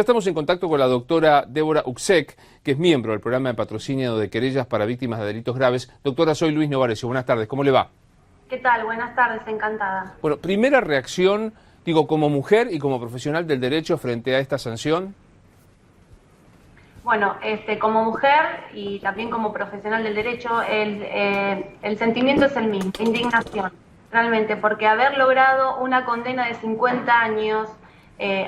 Ya estamos en contacto con la doctora Débora Ucsek, que es miembro del programa de patrocinio de querellas para víctimas de delitos graves. Doctora, soy Luis Novarecio. Buenas tardes, ¿cómo le va? ¿Qué tal? Buenas tardes, encantada. Bueno, primera reacción, digo, como mujer y como profesional del derecho frente a esta sanción. Bueno, como mujer y también como profesional del derecho, el sentimiento es el mismo, indignación, realmente, porque haber logrado una condena de 50 años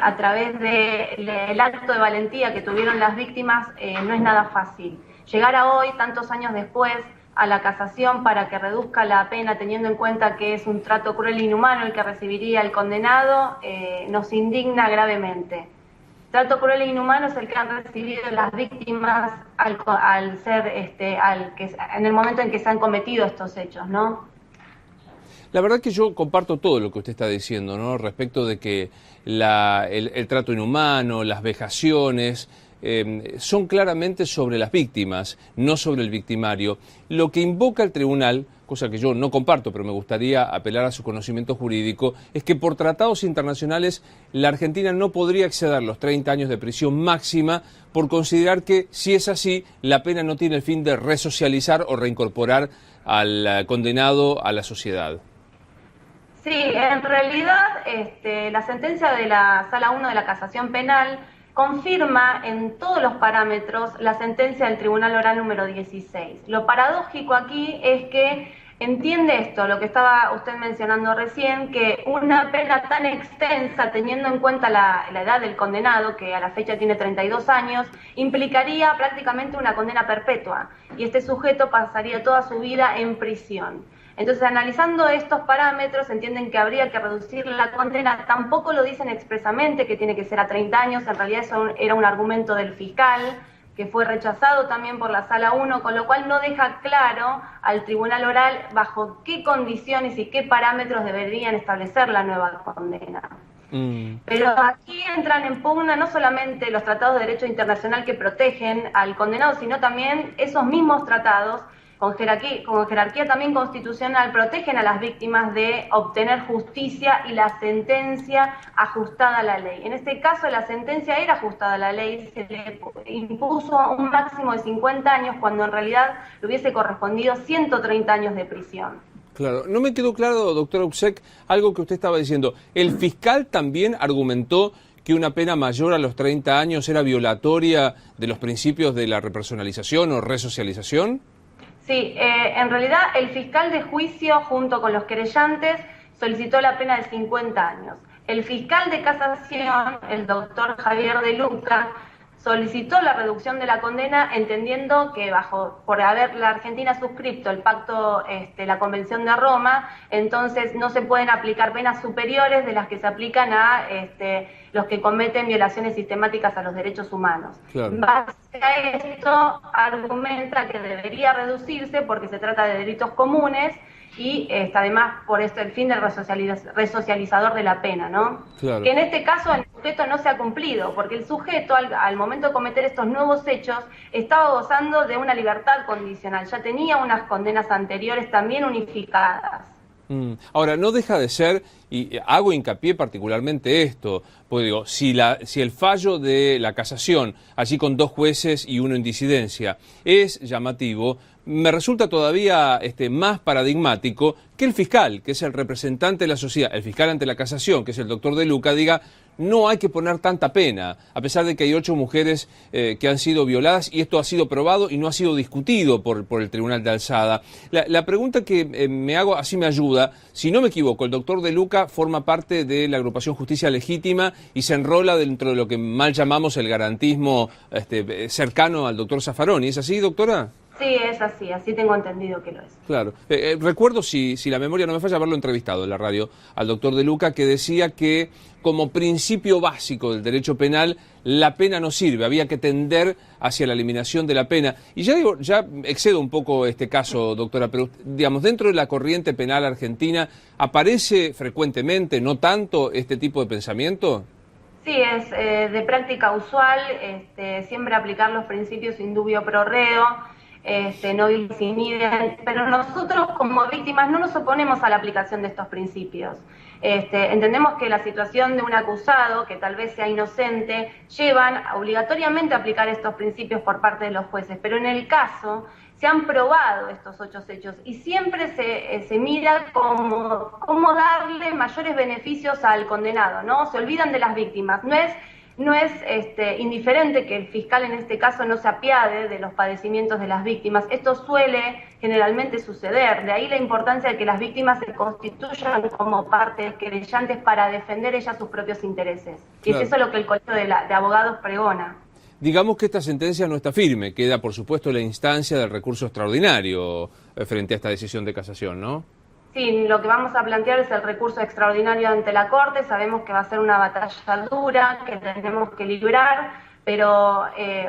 a través del acto de valentía que tuvieron las víctimas no es nada fácil. Llegar a hoy, tantos años después, a la casación para que reduzca la pena, teniendo en cuenta que es un trato cruel e inhumano el que recibiría el condenado, nos indigna gravemente. Trato cruel e inhumano es el que han recibido las víctimas en el momento en que se han cometido estos hechos, ¿no? La verdad que yo comparto todo lo que usted está diciendo, ¿no? Respecto de que el trato inhumano, las vejaciones, son claramente sobre las víctimas, no sobre el victimario. Lo que invoca el tribunal, cosa que yo no comparto, pero me gustaría apelar a su conocimiento jurídico, es que por tratados internacionales la Argentina no podría exceder los 30 años de prisión máxima por considerar que, si es así, la pena no tiene el fin de resocializar o reincorporar al condenado a la sociedad. Sí, en realidad la sentencia de la Sala 1 de la Casación Penal confirma en todos los parámetros la sentencia del Tribunal Oral número 16. Lo paradójico aquí es que entiende esto, lo que estaba usted mencionando recién, que una pena tan extensa, teniendo en cuenta la edad del condenado, que a la fecha tiene 32 años, implicaría prácticamente una condena perpetua, y este sujeto pasaría toda su vida en prisión. Entonces, analizando estos parámetros, entienden que habría que reducir la condena. Tampoco lo dicen expresamente que tiene que ser a 30 años, en realidad eso era un argumento del fiscal, que fue rechazado también por la Sala 1, con lo cual no deja claro al Tribunal Oral bajo qué condiciones y qué parámetros deberían establecer la nueva condena. Pero aquí entran en pugna no solamente los tratados de derecho internacional que protegen al condenado, sino también esos mismos tratados con jerarquía también constitucional, protegen a las víctimas de obtener justicia y la sentencia ajustada a la ley. En este caso, la sentencia era ajustada a la ley, se le impuso un máximo de 50 años, cuando en realidad le hubiese correspondido 130 años de prisión. Claro, no me quedó claro, doctora Ucsek, algo que usted estaba diciendo. ¿El fiscal también argumentó que una pena mayor a los 30 años era violatoria de los principios de la repersonalización o resocialización? Sí, en realidad el fiscal de juicio junto con los querellantes solicitó la pena de 50 años. El fiscal de casación, el doctor Javier de Luca, solicitó la reducción de la condena entendiendo que por haber la Argentina suscrito el pacto, la Convención de Roma, entonces no se pueden aplicar penas superiores de las que se aplican a los que cometen violaciones sistemáticas a los derechos humanos. Claro. En base a esto argumenta que debería reducirse porque se trata de delitos comunes y además por esto el fin del resocializador de la pena, ¿no? Claro. Que en este caso el sujeto no se ha cumplido, porque el sujeto al momento de cometer estos nuevos hechos estaba gozando de una libertad condicional, ya tenía unas condenas anteriores también unificadas. Ahora, no deja de ser, y hago hincapié particularmente esto, porque digo, si el fallo de la casación, allí con 2 jueces y 1 en disidencia, es llamativo, me resulta todavía más paradigmático que el fiscal, que es el representante de la sociedad, el fiscal ante la casación, que es el doctor De Luca, diga: no hay que poner tanta pena, a pesar de que hay 8 mujeres que han sido violadas, y esto ha sido probado y no ha sido discutido por el Tribunal de Alzada. La pregunta que me hago, así me ayuda, si no me equivoco, el doctor De Luca forma parte de la agrupación Justicia Legítima y se enrola dentro de lo que mal llamamos el garantismo cercano al doctor Zaffaroni. ¿Es así, doctora? Sí, es así, así tengo entendido que lo es. Claro. Recuerdo, si la memoria no me falla, haberlo entrevistado en la radio al doctor De Luca, que decía que como principio básico del derecho penal, la pena no sirve, había que tender hacia la eliminación de la pena. Y ya excedo un poco este caso, doctora, pero digamos, dentro de la corriente penal argentina, ¿aparece frecuentemente, no tanto, este tipo de pensamiento? Sí, es de práctica usual, siempre aplicar los principios in dubio pro reo, no bis in idem, pero nosotros como víctimas no nos oponemos a la aplicación de estos principios. Entendemos que la situación de un acusado, que tal vez sea inocente, llevan obligatoriamente a aplicar estos principios por parte de los jueces, pero en el caso se han probado estos 8 hechos y siempre se mira cómo darle mayores beneficios al condenado, ¿no? Se olvidan de las víctimas. No es indiferente que el fiscal en este caso no se apiade de los padecimientos de las víctimas. Esto suele generalmente suceder. De ahí la importancia de que las víctimas se constituyan como partes querellantes para defender ellas sus propios intereses. Y claro. es eso lo que el Colegio de Abogados pregona. Digamos que esta sentencia no está firme. Queda, por supuesto, la instancia del recurso extraordinario frente a esta decisión de casación, ¿no? Sí, lo que vamos a plantear es el recurso extraordinario ante la Corte. Sabemos que va a ser una batalla dura, que tenemos que librar, pero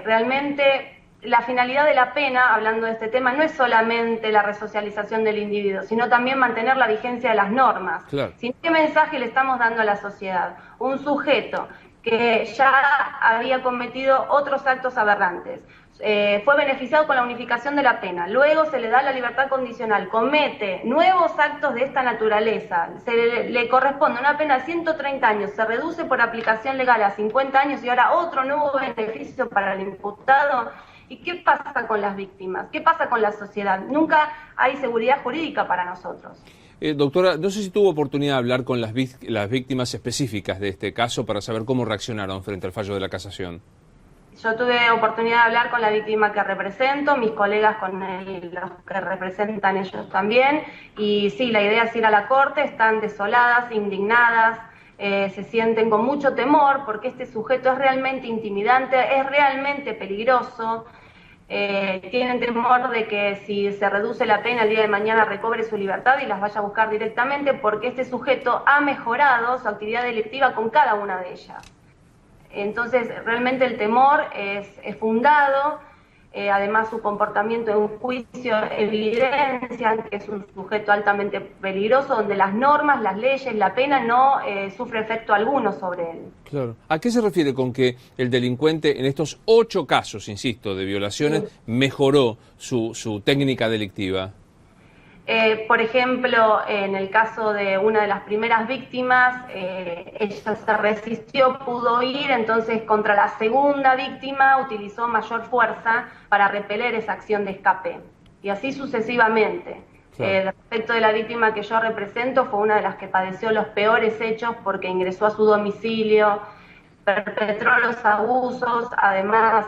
realmente la finalidad de la pena, hablando de este tema, no es solamente la resocialización del individuo, sino también mantener la vigencia de las normas. Claro. ¿Sin qué mensaje le estamos dando a la sociedad? Un sujeto que ya había cometido otros actos aberrantes, fue beneficiado con la unificación de la pena, luego se le da la libertad condicional, comete nuevos actos de esta naturaleza, le corresponde una pena de 130 años, se reduce por aplicación legal a 50 años y ahora otro nuevo beneficio para el imputado. ¿Y qué pasa con las víctimas? ¿Qué pasa con la sociedad? Nunca hay seguridad jurídica para nosotros. Doctora, no sé si tuvo oportunidad de hablar con las víctimas específicas de este caso para saber cómo reaccionaron frente al fallo de la casación. Yo tuve oportunidad de hablar con la víctima que represento, mis colegas con los que representan ellos también, y sí, la idea es ir a la Corte, están desoladas, indignadas, se sienten con mucho temor porque este sujeto es realmente intimidante, es realmente peligroso. Tienen temor de que si se reduce la pena el día de mañana recobre su libertad y las vaya a buscar directamente porque este sujeto ha mejorado su actividad delictiva con cada una de ellas. Entonces realmente el temor es fundado, además su comportamiento en un juicio evidencia que es un sujeto altamente peligroso donde las normas, las leyes, la pena no sufre efecto alguno sobre él. Claro. ¿A qué se refiere con que el delincuente en estos 8 casos, insisto, de violaciones, mejoró su técnica delictiva? Por ejemplo, en el caso de una de las primeras víctimas, ella se resistió, pudo ir, entonces contra la segunda víctima utilizó mayor fuerza para repeler esa acción de escape. Y así sucesivamente. Claro. Respecto de la víctima que yo represento, fue una de las que padeció los peores hechos porque ingresó a su domicilio, perpetró los abusos, además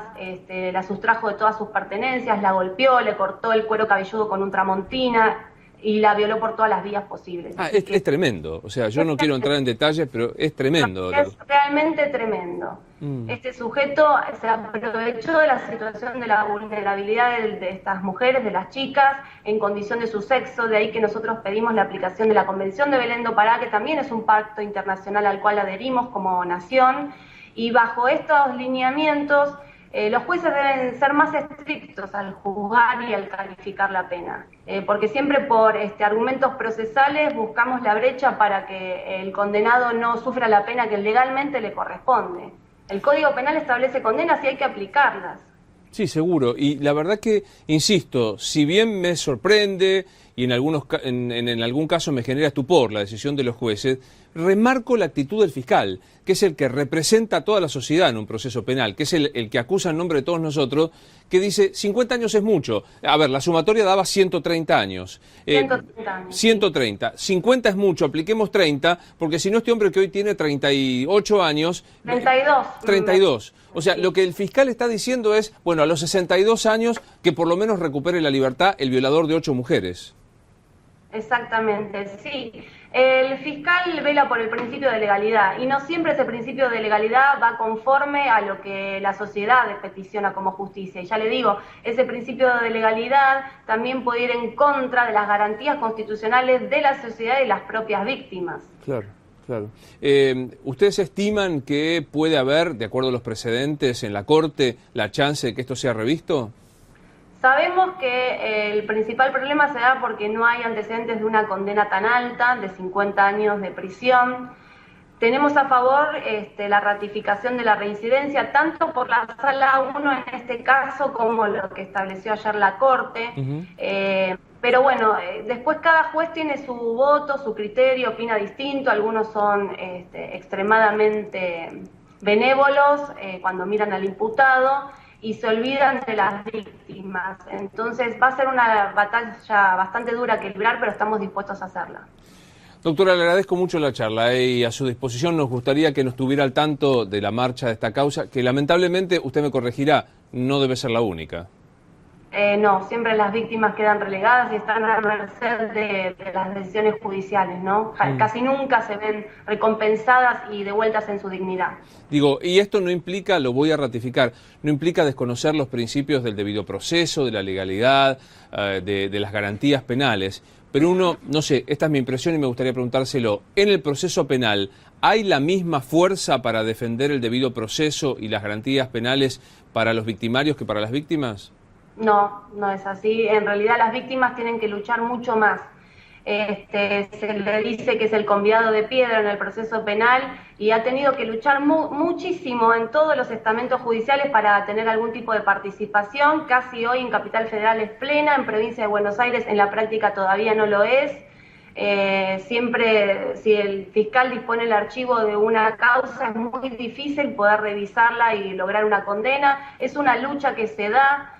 la sustrajo de todas sus pertenencias, la golpeó, le cortó el cuero cabelludo con un tramontina y la violó por todas las vías posibles. Es tremendo, o sea, yo no quiero entrar en detalles, pero es tremendo. Es realmente tremendo. Este sujeto se aprovechó de la situación de la vulnerabilidad de estas mujeres, de las chicas, en condición de su sexo, de ahí que nosotros pedimos la aplicación de la Convención de Belén do Pará, que también es un pacto internacional al cual adherimos como nación, y bajo estos lineamientos los jueces deben ser más estrictos al juzgar y al calificar la pena, porque siempre por argumentos procesales buscamos la brecha para que el condenado no sufra la pena que legalmente le corresponde. El Código Penal establece condenas y hay que aplicarlas. Sí, seguro. Y la verdad que, insisto, si bien me sorprende y en algún caso me genera estupor la decisión de los jueces, remarco la actitud del fiscal, que es el que representa a toda la sociedad en un proceso penal, que es el que acusa en nombre de todos nosotros, que dice 50 años es mucho. A ver, la sumatoria daba 130 años. 130 años. 130. 50 es mucho, apliquemos 30, porque si no este hombre que hoy tiene 38 años... 32. 32. O sea, lo que el fiscal está diciendo es, bueno, a los 62 años que por lo menos recupere la libertad el violador de 8 mujeres. Exactamente, sí. El fiscal vela por el principio de legalidad y no siempre ese principio de legalidad va conforme a lo que la sociedad peticiona como justicia. Y ya le digo, ese principio de legalidad también puede ir en contra de las garantías constitucionales de la sociedad y las propias víctimas. Claro. Claro. ¿Ustedes estiman que puede haber, de acuerdo a los precedentes en la Corte, la chance de que esto sea revisto? Sabemos que el principal problema se da porque no hay antecedentes de una condena tan alta, de 50 años de prisión. Tenemos a favor la ratificación de la reincidencia, tanto por la Sala 1 en este caso, como lo que estableció ayer la Corte. Pero bueno, después cada juez tiene su voto, su criterio, opina distinto, algunos son extremadamente benévolos cuando miran al imputado y se olvidan de las víctimas. Entonces va a ser una batalla bastante dura que librar, pero estamos dispuestos a hacerla. Doctora, le agradezco mucho la charla y a su disposición nos gustaría que nos tuviera al tanto de la marcha de esta causa, que lamentablemente, usted me corregirá, no debe ser la única. No, siempre las víctimas quedan relegadas y están a merced de las decisiones judiciales, ¿no? Casi nunca se ven recompensadas y devueltas en su dignidad. Digo, y esto no implica, lo voy a ratificar, no implica desconocer los principios del debido proceso, de la legalidad, de las garantías penales, pero uno, no sé, esta es mi impresión y me gustaría preguntárselo, en el proceso penal, ¿hay la misma fuerza para defender el debido proceso y las garantías penales para los victimarios que para las víctimas? No, no es así. En realidad las víctimas tienen que luchar mucho más. Se le dice que es el convidado de piedra en el proceso penal y ha tenido que luchar muchísimo en todos los estamentos judiciales para tener algún tipo de participación. Casi hoy en Capital Federal es plena, en Provincia de Buenos Aires en la práctica todavía no lo es. Siempre, si el fiscal dispone el archivo de una causa, es muy difícil poder revisarla y lograr una condena. Es una lucha que se da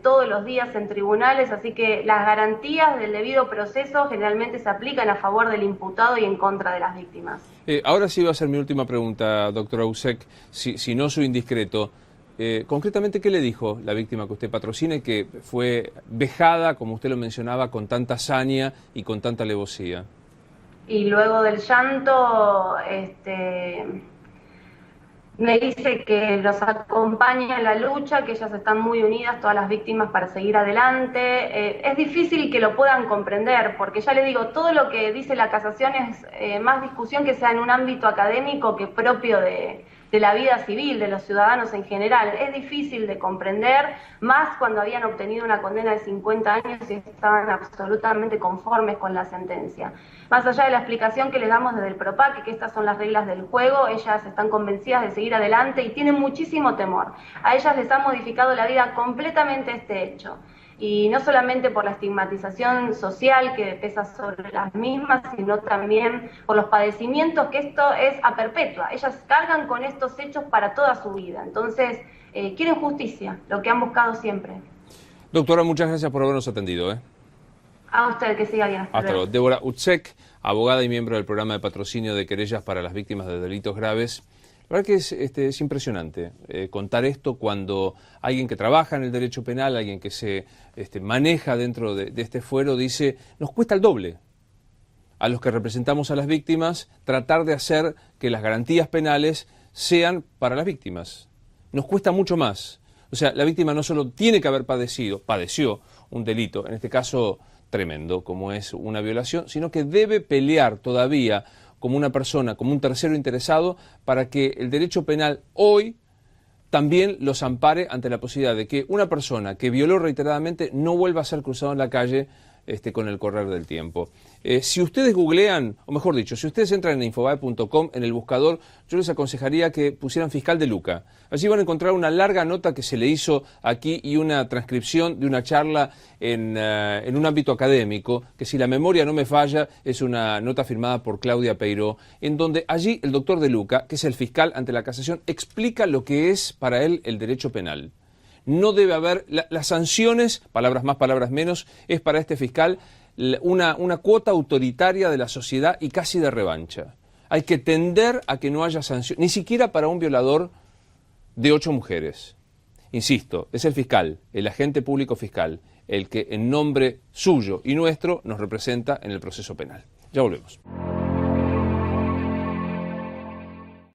todos los días en tribunales, así que las garantías del debido proceso generalmente se aplican a favor del imputado y en contra de las víctimas. Ahora sí va a ser mi última pregunta, doctora Ucek, si no soy indiscreto. Concretamente, ¿qué le dijo la víctima que usted patrocina y que fue vejada, como usted lo mencionaba, con tanta saña y con tanta alevosía? Y luego del llanto, me dice que los acompaña en la lucha, que ellas están muy unidas, todas las víctimas, para seguir adelante. Es difícil que lo puedan comprender, porque ya le digo, todo lo que dice la casación es más discusión que sea en un ámbito académico que propio de la vida civil, de los ciudadanos en general. Es difícil de comprender, más cuando habían obtenido una condena de 50 años y estaban absolutamente conformes con la sentencia. Más allá de la explicación que les damos desde el PROPAC, que estas son las reglas del juego, ellas están convencidas de seguir adelante y tienen muchísimo temor. A ellas les ha modificado la vida completamente este hecho. Y no solamente por la estigmatización social que pesa sobre las mismas, sino también por los padecimientos, que esto es a perpetua. Ellas cargan con estos hechos para toda su vida. Entonces, quieren justicia, lo que han buscado siempre. Doctora, muchas gracias por habernos atendido. A usted, que siga bien. Hasta luego. Débora Ucek, abogada y miembro del programa de patrocinio de querellas para las víctimas de delitos graves. La verdad que es impresionante contar esto cuando alguien que trabaja en el derecho penal, alguien que se maneja dentro de este fuero, dice, nos cuesta el doble a los que representamos a las víctimas tratar de hacer que las garantías penales sean para las víctimas. Nos cuesta mucho más. O sea, la víctima no solo tiene que haber padeció un delito, en este caso tremendo, como es una violación, sino que debe pelear todavía como una persona, como un tercero interesado, para que el derecho penal hoy también los ampare ante la posibilidad de que una persona que violó reiteradamente no vuelva a ser cruzado en la calle con el correr del tiempo. Si ustedes googlean, o mejor dicho, si ustedes entran en infobae.com, en el buscador, yo les aconsejaría que pusieran fiscal de Luca. Allí van a encontrar una larga nota que se le hizo aquí y una transcripción de una charla en un ámbito académico, que si la memoria no me falla, es una nota firmada por Claudia Peiró, en donde allí el doctor de Luca, que es el fiscal ante la casación, explica lo que es para él el derecho penal. No debe haber, las sanciones, palabras más, palabras menos, es para este fiscal una cuota autoritaria de la sociedad y casi de revancha. Hay que tender a que no haya sanciones, ni siquiera para un violador de 8 mujeres. Insisto, es el fiscal, el agente público fiscal, el que en nombre suyo y nuestro nos representa en el proceso penal. Ya volvemos.